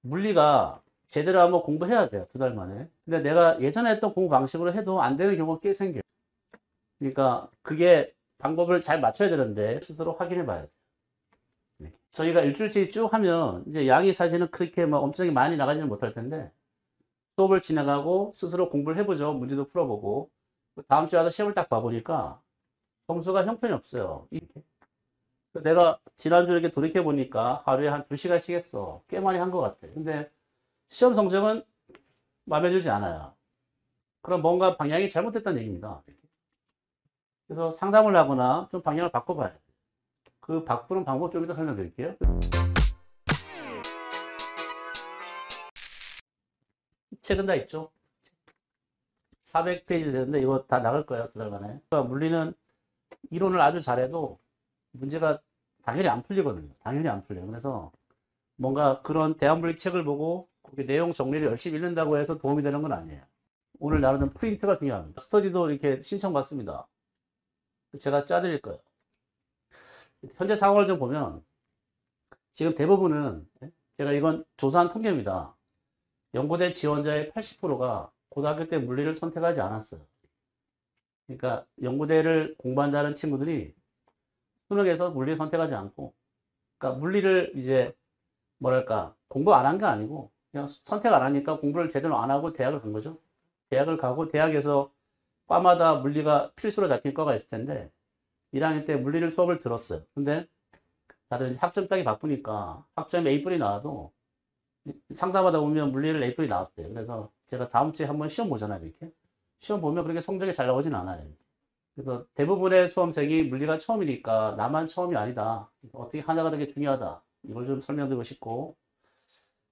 물리가 제대로 한번 공부해야 돼요. 2달 만에. 근데 내가 예전에 했던 공부 방식으로 해도 안 되는 경우가 꽤 생겨요. 그러니까 그게 방법을 잘 맞춰야 되는데 스스로 확인해 봐야 돼요. 네. 저희가 일주일치 쭉 하면 이제 양이 사실은 그렇게 막 엄청 많이 나가지는 못할 텐데 수업을 진행하고 스스로 공부를 해보죠. 문제도 풀어보고 다음 주에 와서 시험을 딱 봐보니까 점수가 형편이 없어요. 내가 지난주에 이렇게 돌이켜보니까 하루에 한 2시간씩 했어. 꽤 많이 한 것 같아. 근데 시험 성적은 마음에 들지 않아요. 그럼 뭔가 방향이 잘못됐다는 얘기입니다. 그래서 상담을 하거나 좀 방향을 바꿔봐야 돼요. 그 바꾸는 방법 좀 이따 설명드릴게요. 책은 다 있죠. 400페이지 되는데 이거 다 나갈 거예요. 2달 만에. 그러니까 물리는 이론을 아주 잘해도 문제가 당연히 안 풀리거든요. 당연히 안 풀려요. 그래서 뭔가 그런 대한물리 책을 보고 그게 내용 정리를 열심히 읽는다고 해서 도움이 되는 건 아니에요. 오늘 나누는 프린트가 중요합니다. 스터디도 이렇게 신청받습니다. 제가 짜드릴 거예요. 현재 상황을 좀 보면 지금 대부분은 제가 이건 조사한 통계입니다. 연고대 지원자의 80%가 고등학교 때 물리를 선택하지 않았어요. 그러니까 연고대를 공부한다는 친구들이 수능에서 물리를 선택하지 않고, 그러니까 물리를 이제 뭐랄까 공부 안 한 게 아니고 그냥 선택 안 하니까 공부를 제대로 안 하고 대학을 간 거죠. 대학을 가고 대학에서 과마다 물리가 필수로 잡힌 과가 있을 텐데 1학년 때 물리를 수업을 들었어요. 근데 다들 학점 따기 바쁘니까 학점 A뿔이 나와도 상담하다 보면 물리를 A뿔이 나왔대요. 그래서 제가 다음 주에 한번 시험 보잖아요. 이렇게 시험 보면 그렇게 성적이 잘 나오진 않아요. 그래서 대부분의 수험생이 물리가 처음이니까 나만 처음이 아니다. 어떻게 하나가 되게 중요하다. 이걸 좀 설명드리고 싶고,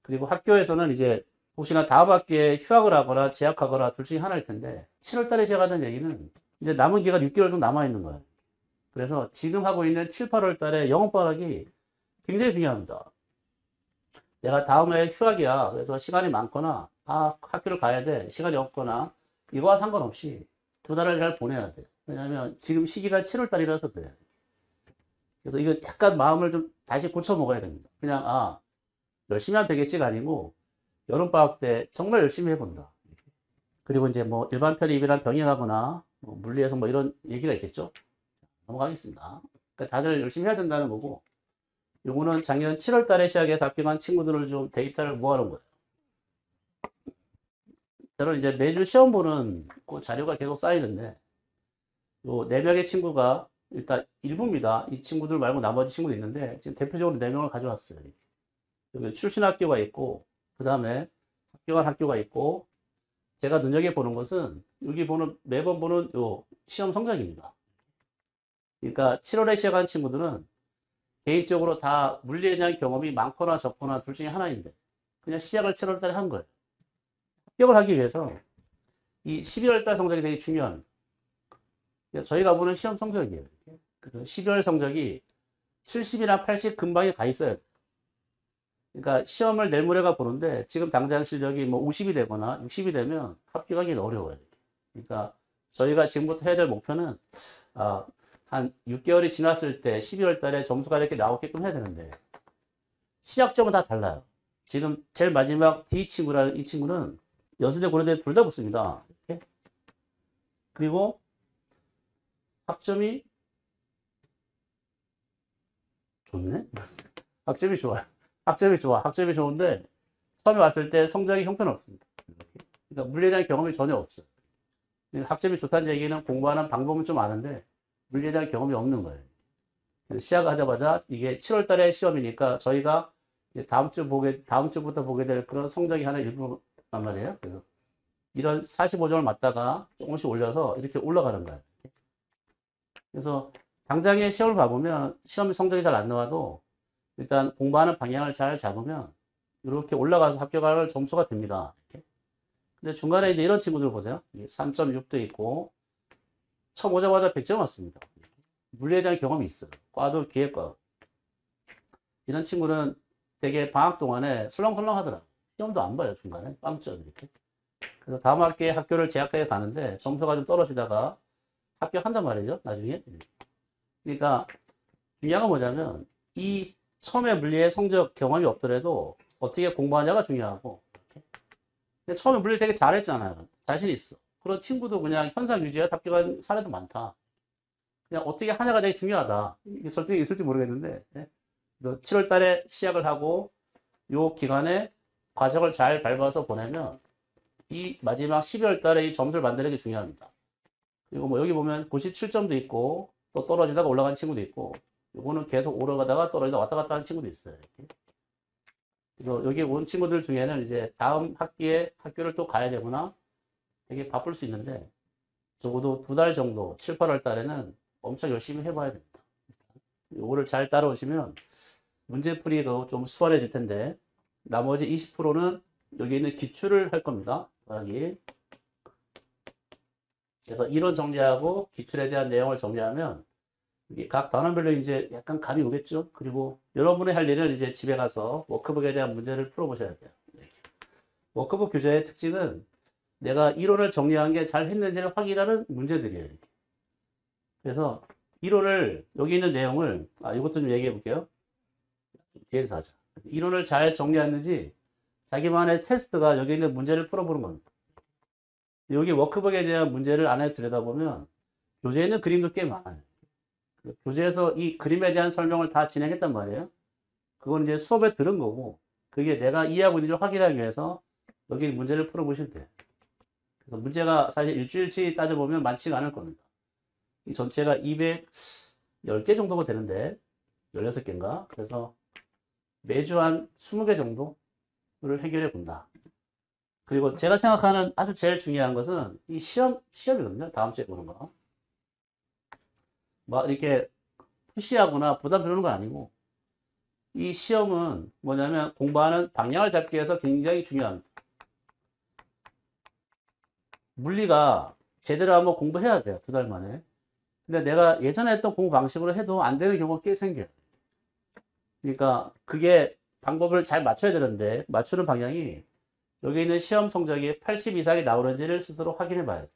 그리고 학교에서는 이제 혹시나 다음 학기에 휴학을 하거나 재학하거나 둘 중에 하나일 텐데 7월 달에 시작하는 얘기는 이제 남은 기간 6개월 좀 남아 있는 거예요. 그래서 지금 하고 있는 7, 8월 달에 영어방학이 굉장히 중요합니다. 내가 다음에 휴학이야. 그래서 시간이 많거나 학교를 가야 돼. 시간이 없거나 이거와 상관없이 2달을 잘 보내야 돼요. 왜냐하면 지금 시기가 7월 달이라서 그래요. 그래서 이거 약간 마음을 좀 다시 고쳐 먹어야 됩니다. 그냥 열심히 하면 되겠지가 아니고 여름방학 때 정말 열심히 해본다. 그리고 이제 뭐 일반 편입이랑 병행하거나 뭐 물리에서 뭐 이런 얘기가 있겠죠. 넘어가겠습니다. 그러니까 다들 열심히 해야 된다는 거고, 요거는 작년 7월 달에 시작해서 합격한 친구들을 좀 데이터를 모아놓은 거예요. 저는 이제 매주 시험 보는 그 자료가 계속 쌓이는데, 요 4명의 친구가 일단 일부입니다. 이 친구들 말고 나머지 친구도 있는데, 지금 대표적으로 4명을 가져왔어요. 여기 출신 학교가 있고, 그 다음에 합격한 학교가 있고, 제가 눈여겨보는 것은 여기 보는, 매번 보는 요 시험 성적입니다. 그러니까 7월에 시작한 친구들은 개인적으로 다 물리에 대한 경험이 많거나 적거나 둘 중에 하나인데 그냥 시작을 7월 달에 한 거예요. 합격을 하기 위해서 이 12월 달 성적이 되게 중요합니다. 저희가 보는 시험 성적이에요. 그래서 12월 성적이 70이나 80 근방에 가 있어야 돼요. 그러니까 시험을 내일 모레가 보는데 지금 당장 실력이 뭐 50이 되거나 60이 되면 합격하기는 어려워요. 그러니까 저희가 지금부터 해야 될 목표는 한 6개월이 지났을 때 12월 달에 점수가 이렇게 나오게끔 해야 되는데 시작점은 다 달라요. 지금 제일 마지막 D 친구라는 이 친구는 연수대 고려대 둘 다 붙습니다. 이렇게. 그리고 학점이 좋네? 학점이 좋아요. 학점이 좋아. 학점이 좋은데 처음에 왔을 때 성적이 형편없습니다. 그러니까 물리에 대한 경험이 전혀 없어요. 학점이 좋다는 얘기는 공부하는 방법은 좀 아는데 물리에 대한 경험이 없는 거예요. 시작하자마자 이게 7월 달에 시험이니까 저희가 다음 주부터 보게 될 그런 성적이 하나 일부란 말이에요. 그래서 이런 45점을 맞다가 조금씩 올려서 이렇게 올라가는 거예요. 그래서 당장에 시험을 봐보면 시험 성적이 잘 안 나와도 일단 공부하는 방향을 잘 잡으면 이렇게 올라가서 합격할 점수가 됩니다. 근데 중간에 이제 이런 친구들 보세요. 3.6도 있고 처음 오자마자 100점 왔습니다. 물리에 대한 경험이 있어요. 과도 기획과. 이런 친구는 되게 방학 동안에 설렁설렁 하더라고요. 시험도 안 봐요, 중간에. 빵점 이렇게. 그래서 다음 학기에 학교를 재학교에 가는데 점수가 좀 떨어지다가 합격한단 말이죠, 나중에. 그러니까 중요한 건 뭐냐면 이 처음에 물리에 성적 경험이 없더라도 어떻게 공부하냐가 중요하고. 근데 처음에 물리 되게 잘했잖아요. 자신 있어. 그런 친구도 그냥 현상 유지에 합격한 사례도 많다. 그냥 어떻게 하냐가 되게 중요하다. 이게 설득이 있을지 모르겠는데, 7월 달에 시작을 하고, 요 기간에 과정을 잘 밟아서 보내면, 이 마지막 12월 달에 이 점수를 만드는 게 중요합니다. 그리고 뭐 여기 보면 97점도 있고, 또 떨어지다가 올라간 친구도 있고, 요거는 계속 오르가다가 떨어지다 왔다 갔다 하는 친구도 있어요. 이렇게. 그래서 여기 온 친구들 중에는 이제 다음 학기에 학교를 또 가야 되거나 되게 바쁠 수 있는데, 적어도 2달 정도, 7, 8월 달에는 엄청 열심히 해봐야 됩니다. 요거를 잘 따라오시면 문제풀이가 좀 수월해질 텐데, 나머지 20%는 여기 있는 기출을 할 겁니다. 여기. 그래서 이론 정리하고 기출에 대한 내용을 정리하면 각 단원별로 이제 약간 감이 오겠죠. 그리고 여러분이 할 일은 이제 집에 가서 워크북에 대한 문제를 풀어보셔야 돼요. 워크북 교재의 특징은 내가 이론을 정리한 게 잘 했는지를 확인하는 문제들이에요. 그래서 이론을, 여기 있는 내용을, 이것도 좀 얘기해 볼게요. 뒤에서 하자. 이론을 잘 정리했는지 자기만의 테스트가 여기 있는 문제를 풀어보는 겁니다. 여기 워크북에 대한 문제를 안에 들여다보면 교재에 있는 그림도 꽤 많아요. 교재에서 이 그림에 대한 설명을 다 진행했단 말이에요. 그건 이제 수업에 들은 거고, 그게 내가 이해하고 있는지를 확인하기 위해서 여기 문제를 풀어보시면 돼요. 그래서 문제가 사실 일주일치 따져보면 많지가 않을 겁니다. 이 전체가 210개 정도가 되는데, 16개인가? 그래서 매주 한 20개 정도를 해결해 본다. 그리고 제가 생각하는 아주 제일 중요한 것은 이 시험이거든요. 다음 주에 보는 거. 막 이렇게 푸시하거나 부담 주는 건 아니고, 이 시험은 뭐냐면 공부하는 방향을 잡기 위해서 굉장히 중요합니다. 물리가 제대로 한번 공부해야 돼요. 2달 만에. 근데 내가 예전에 했던 공부 방식으로 해도 안 되는 경우가 꽤 생겨요. 그러니까 그게 방법을 잘 맞춰야 되는데, 맞추는 방향이 여기 있는 시험 성적이 80 이상이 나오는지를 스스로 확인해 봐야 돼요.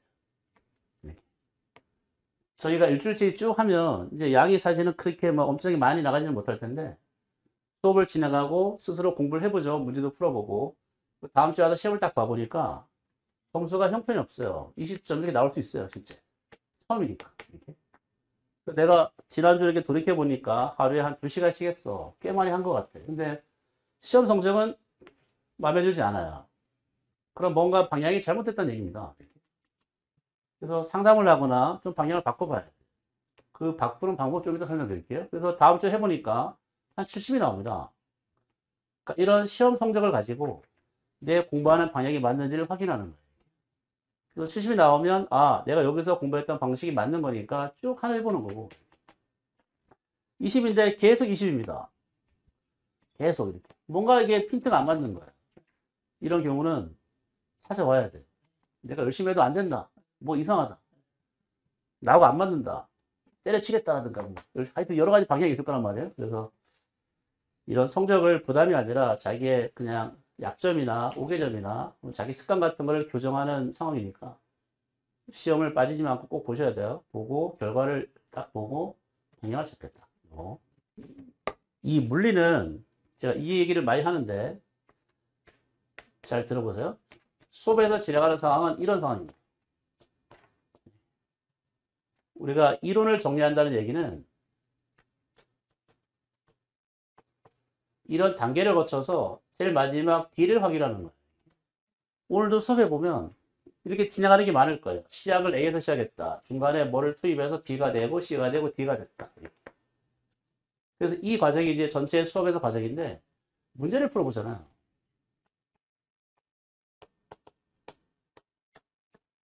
저희가 일주일치 쭉 하면 이제 양이 사실은 그렇게 막 엄청 많이 나가지는 못할 텐데, 수업을 진행하고 스스로 공부를 해보죠. 문제도 풀어보고. 다음 주에 와서 시험을 딱 봐보니까 점수가 형편이 없어요. 20점 이렇게 나올 수 있어요. 실제. 처음이니까. 이렇게. 내가 지난주에 이렇게 돌이켜보니까 하루에 한 2시간씩 했어. 꽤 많이 한 것 같아. 근데 시험 성적은 마음에 들지 않아요. 그럼 뭔가 방향이 잘못됐다는 얘기입니다. 그래서 상담을 하거나 좀 방향을 바꿔봐야 돼요. 그 바꾸는 방법 좀 이따 설명드릴게요. 그래서 다음 주에 해보니까 한 70이 나옵니다. 그러니까 이런 시험 성적을 가지고 내 공부하는 방향이 맞는지를 확인하는 거예요. 그래서 70이 나오면, 내가 여기서 공부했던 방식이 맞는 거니까 쭉 하나 해보는 거고. 20인데 계속 20입니다. 계속 이렇게. 뭔가 이게 핀트가 안 맞는 거예요. 이런 경우는 찾아와야 돼. 내가 열심히 해도 안 된다. 뭐 이상하다. 나하고 안 맞는다. 때려치겠다라든가. 뭐. 하여튼 여러 가지 방향이 있을 거란 말이에요. 그래서 이런 성적을 부담이 아니라 자기의 그냥 약점이나 오개점이나 자기 습관 같은 걸 교정하는 상황이니까 시험을 빠지지 않고 꼭 보셔야 돼요. 보고 결과를 딱 보고 방향을 잡겠다. 이 물리는 제가 이 얘기를 많이 하는데 잘 들어보세요. 수업에서 진행하는 상황은 이런 상황입니다. 우리가 이론을 정리한다는 얘기는 이런 단계를 거쳐서 제일 마지막 D를 확인하는 거예요. 오늘도 수업해 보면 이렇게 진행하는 게 많을 거예요. 시작을 A에서 시작했다. 중간에 뭐를 투입해서 B가 되고 C가 되고 D가 됐다. 그래서 이 과정이 이제 전체 수업에서 과정인데 문제를 풀어보잖아요.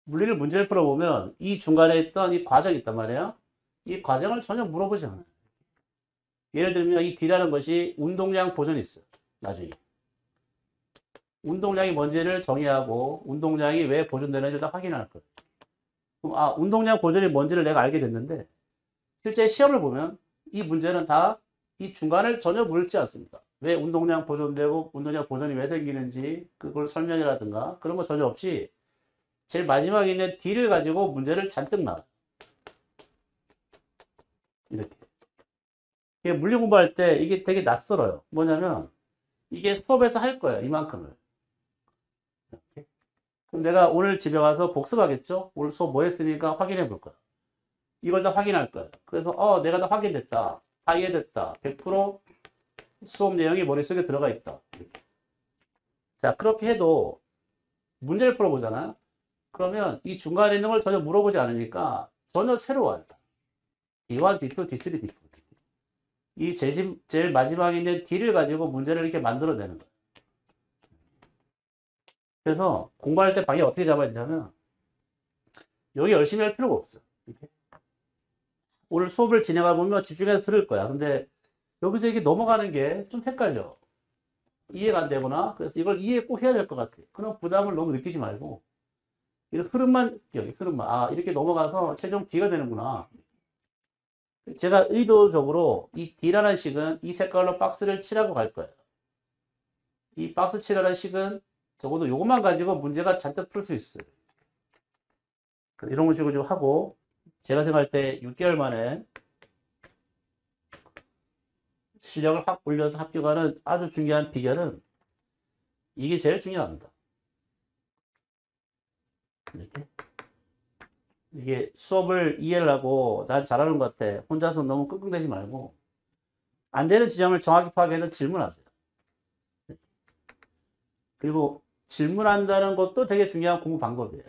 물리를 문제를 풀어보면 이 중간에 있던 이 과정이 있단 말이에요. 이 과정을 전혀 물어보지 않아요. 예를 들면 이 D라는 것이 운동량 보존이 있어요. 나중에. 운동량이 뭔지를 정의하고 운동량이 왜 보존되는지 다 확인할 거예요. 그럼 운동량 보존이 뭔지를 내가 알게 됐는데 실제 시험을 보면 이 문제는 다 이 중간을 전혀 물지 않습니다. 왜 운동량 보존되고 운동량 보존이 왜 생기는지 그걸 설명이라든가 그런 거 전혀 없이 제일 마지막에 있는 D를 가지고 문제를 잔뜩 나와요. 이렇게. 물리 공부할 때 이게 되게 낯설어요. 뭐냐면 이게 수업에서 할 거예요. 이만큼을. 이렇게. 그럼 내가 오늘 집에 가서 복습하겠죠? 오늘 수업 뭐 했으니까 확인해 볼 거야. 이걸 다 확인할 거야. 그래서 내가 다 확인됐다. 다 이해됐다. 100% 수업 내용이 머릿속에 들어가 있다. 이렇게. 자, 그렇게 해도 문제를 풀어보잖아. 그러면 이 중간에 있는 걸 전혀 물어보지 않으니까 전혀 새로워요. D1, D2, D3, D4. 이 제일 마지막에 있는 D를 가지고 문제를 이렇게 만들어내는 거예요. 그래서 공부할 때 방향 어떻게 잡아야 되냐면 여기 열심히 할 필요가 없어. 이렇게. 오늘 수업을 진행하다 보면 집중해서 들을 거야. 근데 여기서 이게 넘어가는 게 좀 헷갈려. 이해가 안 되거나 그래서 이걸 이해 꼭 해야 될 것 같아. 그런 부담을 너무 느끼지 말고 이 흐름만 이렇게 넘어가서 최종 D가 되는구나. 제가 의도적으로 이 D라는 식은 이 색깔로 박스를 칠하고 갈 거예요. 이 박스 칠하는 식은 적어도 이것만 가지고 문제가 잔뜩 풀 수 있어요. 이런 식으로 좀 하고 제가 생각할 때 6개월 만에 실력을 확 올려서 합격하는 아주 중요한 비결은 이게 제일 중요합니다. 이렇게. 이게 수업을 이해를 하고 난 잘하는 것 같아. 혼자서 너무 끙끙대지 말고 안 되는 지점을 정확히 파악해서 질문하세요. 그리고 질문한다는 것도 되게 중요한 공부 방법이에요.